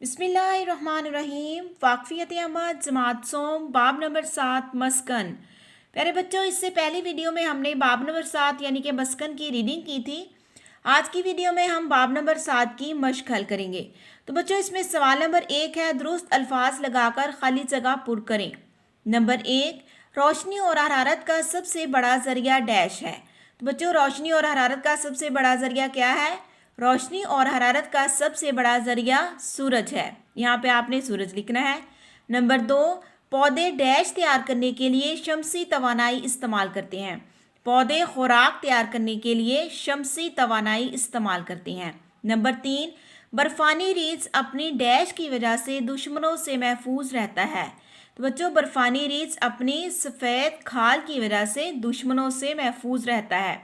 बिस्मिल्लाहिर्रहमानिर्रहीम। वाक़फ़ियत अहमद जमात सोम बाब नंबर 7 मस्कन। प्यारे बच्चों, इससे पहली वीडियो में हमने बाब नंबर 7 यानी कि मस्कन की रीडिंग की थी। आज की वीडियो में हम बाब नंबर 7 की मश्क हल करेंगे। तो बच्चों, इसमें सवाल नंबर 1 है, दुरुस्त अल्फाज लगाकर खाली जगह पुर करें। नंबर 1, रोशनी और हरारत का सबसे बड़ा ज़रिया डैश है। तो बच्चों, रोशनी और हरारत का सबसे बड़ा ज़रिया क्या है? रोशनी और हरारत का सबसे बड़ा ज़रिया सूरज है। यहाँ पे आपने सूरज लिखना है। नंबर 2, पौधे डैश तैयार करने के लिए शमसी तवानाई इस्तेमाल करते हैं। पौधे खुराक तैयार करने के लिए शमसी तवानाई इस्तेमाल करते हैं। नंबर 3, बर्फानी रीछ अपनी डैश की वजह से दुश्मनों से महफूज रहता है। तो बच्चों, बर्फानी रीछ अपनी सफ़ेद खाल की वजह से दुश्मनों से महफूज रहता है।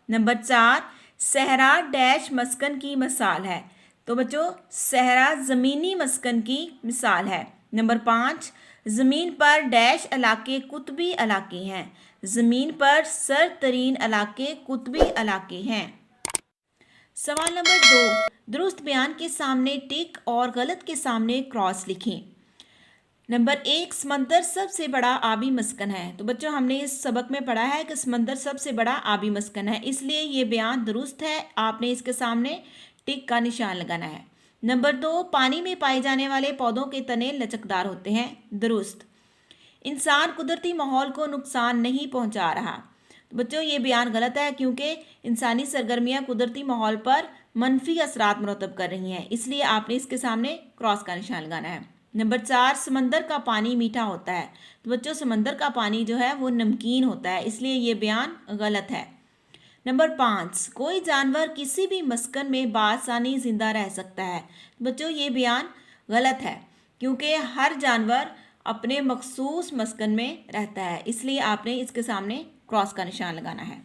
नंबर 4, सहरा डैश मस्कन की मिसाल है। तो बच्चों, सहरा ज़मीनी मस्कन की मिसाल है। नंबर 5, ज़मीन पर डैश इलाके कुतबी इलाके हैं। ज़मीन पर सर्द तरीन इलाके कुतबी इलाके हैं। सवाल नंबर 2, दुरुस्त बयान के सामने टिक और गलत के सामने क्रॉस लिखें। नंबर 1, समंदर सबसे बड़ा आबी मस्कन है। तो बच्चों, हमने इस सबक में पढ़ा है कि समंदर सबसे बड़ा आबी मस्कन है, इसलिए ये बयान दुरुस्त है। आपने इसके सामने टिक का निशान लगाना है। नंबर 2, पानी में पाए जाने वाले पौधों के तने लचकदार होते हैं। दुरुस्त। इंसान कुदरती माहौल को नुकसान नहीं पहुंचा रहा। तो बच्चों, ये बयान गलत है, क्योंकि इंसानी सरगर्मियां कुदरती माहौल पर मनफी असरात मुरतब कर रही हैं, इसलिए आपने इसके सामने क्रॉस का निशान लगाना है। नंबर 4, समंदर का पानी मीठा होता है। तो बच्चों, समंदर का पानी जो है वो नमकीन होता है, इसलिए ये बयान गलत है। नंबर 5, कोई जानवर किसी भी मस्कन में बासानी जिंदा रह सकता है। तो बच्चों, ये बयान गलत है, क्योंकि हर जानवर अपने मखसूस मस्कन में रहता है, इसलिए आपने इसके सामने क्रॉस का निशान लगाना है।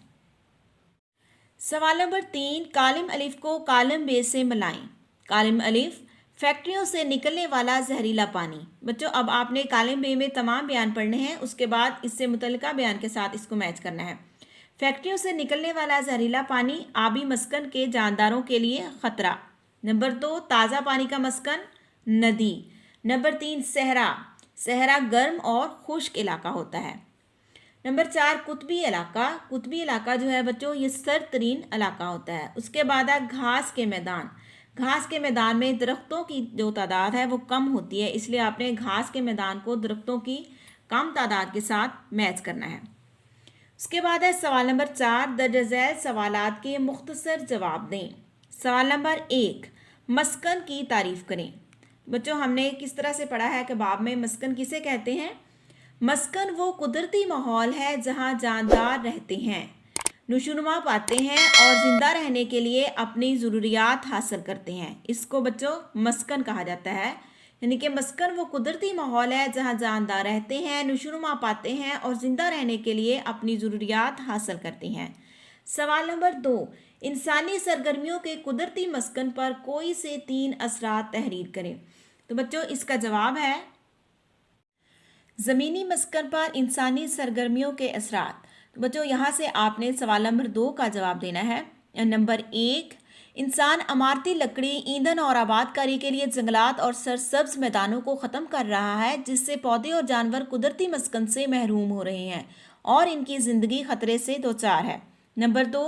सवाल नंबर 3, कालिम अलिफ को कालम बे से मिलाएं। कालिम अलिफ, फैक्ट्रियों से निकलने वाला जहरीला पानी। बच्चों, अब आपने कालिम बे में तमाम बयान पढ़ने हैं, उसके बाद इससे मुतल्लिका बयान के साथ इसको मैच करना है। फैक्ट्रियों से निकलने वाला जहरीला पानी आबी मस्कन के जानदारों के लिए ख़तरा। नंबर 2, ताज़ा पानी का मस्कन नदी। नंबर 3, सहरा। सहरा गर्म और खुश्क इलाका होता है। नंबर 4, कुतबी इलाका। कुतबी इलाका जो है बच्चों, ये सर्द तरीन इलाका होता है। उसके बाद है घास के मैदान। घास के मैदान में दरख्तों की जो तादाद है वो कम होती है, इसलिए आपने घास के मैदान को दरख्तों की कम तादाद के साथ मैच करना है। उसके बाद है सवाल नंबर 4, दर्ज झैल सवालात के मुख्तसर जवाब दें। सवाल नंबर 1, मस्कन की तारीफ़ करें। बच्चों, हमने किस तरह से पढ़ा है कि बाब में मस्कन किसे कहते हैं? मस्कन वो कुदरती माहौल है जहाँ जानदार रहते हैं, नशोनुमा पाते हैं और ज़िंदा रहने के लिए अपनी ज़रूरियात हासिल करते हैं। इसको बच्चों मस्कन कहा जाता है। यानी कि मस्कन वो कुदरती माहौल है जहाँ जानदार रहते हैं, नशोनुमा पाते हैं और ज़िंदा रहने के लिए अपनी ज़रूरियात हासिल करते हैं। सवाल नंबर 2, इंसानी सरगर्मियों के कुदरती मस्कन पर कोई से 3 असरात तहरीर करें। तो बच्चों, इसका जवाब है ज़मीनी मस्कन पर इंसानी सरगर्मियों के असरात। तो बच्चों, यहाँ से आपने सवाल नंबर 2 का जवाब देना है। नंबर 1, इंसान अमारती लकड़ी, ईंधन और आबादकारी के लिए जंगलात और सरसब्ज मैदानों को ख़त्म कर रहा है, जिससे पौधे और जानवर कुदरती मस्कन से महरूम हो रहे हैं और इनकी ज़िंदगी ख़तरे से दोचार है। नंबर 2,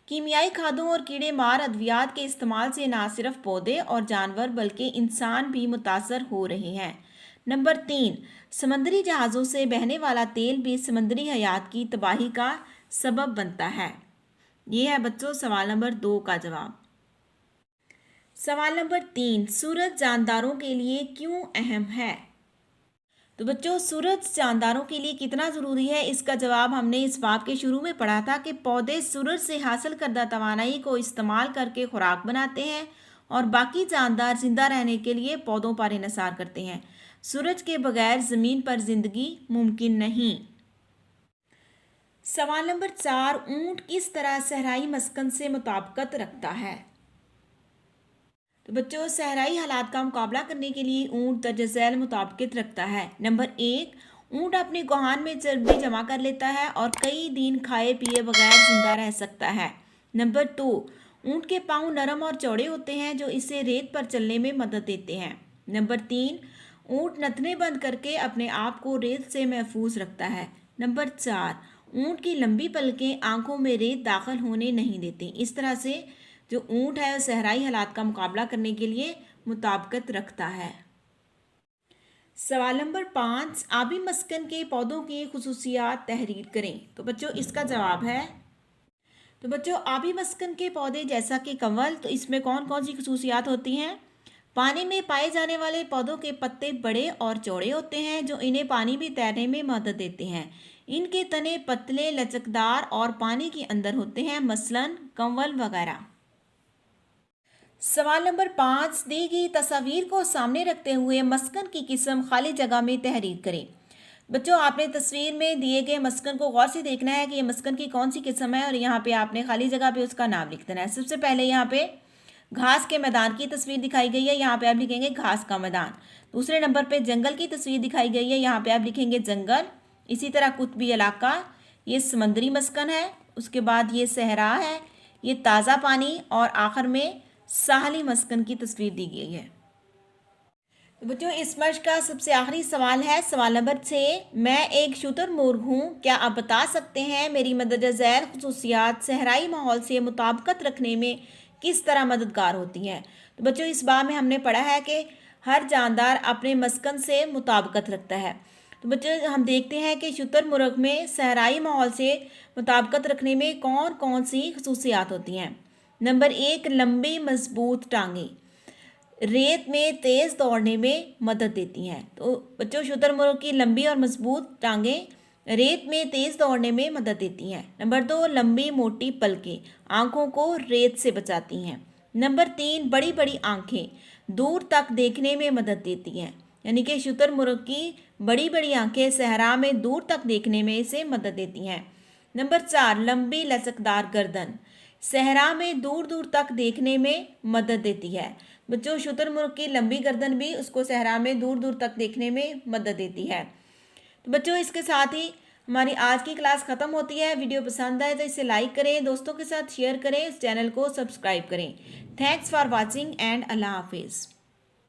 कीमियाई खादों और कीड़े मार अद्वियात के इस्तेमाल से ना सिर्फ पौधे और जानवर बल्कि इंसान भी मुतासर हो रहे हैं। नंबर 3, समंदरी जहाज़ों से बहने वाला तेल भी समंदरी हयात की तबाही का सबब बनता है। ये है बच्चों सवाल नंबर 2 का जवाब। सवाल नंबर 3, सूरज जानदारों के लिए क्यों अहम है? तो बच्चों, सूरज जानदारों के लिए कितना ज़रूरी है, इसका जवाब हमने इस बाब के शुरू में पढ़ा था कि पौधे सूरज से हासिल करदा तवानाई को इस्तेमाल करके खुराक बनाते हैं और बाकी जानदार जिंदा रहने के लिए पौधों पर इन्हिसार करते हैं। सूरज के बगैर ज़मीन पर ज़िंदगी मुमकिन नहीं। सवाल नंबर 4, ऊंट किस तरह सहराई मस्कन से मुताबिकत रखता है? तो बच्चों, सहराई हालात का मुकाबला करने के लिए ऊंट दर्ज झैल मुताबिकत रखता है। नंबर 1, ऊंट अपने गुहान में चर्बी जमा कर लेता है और कई दिन खाए पिए बगैर जिंदा रह सकता है। नंबर 2, ऊंट के पाँव नरम और चौड़े होते हैं जो इसे रेत पर चलने में मदद देते हैं। नंबर 3, ऊँट नथने बंद करके अपने आप को रेत से महफूज रखता है। नंबर 4, ऊँट की लंबी पलकें आंखों में रेत दाखिल होने नहीं देती। इस तरह से जो ऊँट है वो सहराई हालात का मुकाबला करने के लिए मुताबिकत रखता है। सवाल नंबर 5, आबी मस्कन के पौधों की खुसूसियात तहरीर करें। तो बच्चों इसका जवाब है, तो बच्चों आबी मस्कन के पौधे जैसा कि कंवल, तो इसमें कौन कौन सी खुसूसियात होती हैं? पानी में पाए जाने वाले पौधों के पत्ते बड़े और चौड़े होते हैं जो इन्हें पानी में तैरने में मदद देते हैं। इनके तने पतले, लचकदार और पानी के अंदर होते हैं, मसलन कंवल वगैरह। सवाल नंबर 5, दी गई तस्वीर को सामने रखते हुए मस्कन की किस्म खाली जगह में तहरीर करें। बच्चों आपने तस्वीर में दिए गए मस्कन को गौर से देखना है कि ये मस्कन की कौन सी किस्म है और यहाँ पे आपने खाली जगह पे उसका नाम लिख देना है। सबसे पहले यहाँ पे घास के मैदान की तस्वीर दिखाई गई है, यहाँ पे आप लिखेंगे घास का मैदान। दूसरे नंबर पे जंगल की तस्वीर दिखाई गई है, यहाँ पे आप लिखेंगे जंगल। इसी तरह कुतबी इलाका, ये समंदरी मस्कन है। उसके बाद ये सहरा है, ये ताज़ा पानी, और आखिर में साहली मस्कन की तस्वीर दी गई है। तो बच्चों इस मश्क का सबसे आखिरी सवाल है, सवाल नंबर 6, मैं एक शुतुरमुर्ग हूँ, क्या आप बता सकते हैं मेरी मदद ज़ैल खुसूसियात सहराई माहौल से मुताबिकत रखने में किस तरह मददगार होती हैं? तो बच्चों इस बार में हमने पढ़ा है कि हर जानदार अपने मस्कन से मुताबिकत रखता है। तो बच्चों हम देखते हैं कि शुतुरमुर्ग में सहराई माहौल से मुताबिकत रखने में कौन कौन सी खुसूसियात होती हैं। नंबर 1, लंबी मजबूत टांगें रेत में तेज़ दौड़ने में मदद देती हैं। तो बच्चों शुतुरमुर्ग की लंबी और मजबूत टांगें रेत में तेज़ दौड़ने में मदद देती हैं। नंबर 2, लंबी मोटी पलकें आँखों को रेत से बचाती हैं। नंबर 3, बड़ी बड़ी आँखें दूर तक देखने में मदद देती हैं, यानी कि शुतुरमुर्ग की बड़ी बड़ी आँखें सहरा में दूर तक देखने में इसे मदद देती हैं। नंबर 4, लंबी लचकदार गर्दन सहरा में दूर दूर तक देखने में मदद देती है। बच्चों शुतुरमुर्ग की लंबी गर्दन भी उसको सहरा में दूर दूर तक देखने में मदद देती है। तो बच्चों इसके साथ ही हमारी आज की क्लास ख़त्म होती है। वीडियो पसंद आए तो इसे लाइक करें, दोस्तों के साथ शेयर करें, इस चैनल को सब्सक्राइब करें। थैंक्स फॉर वॉचिंग एंड अल्लाह हाफिज़।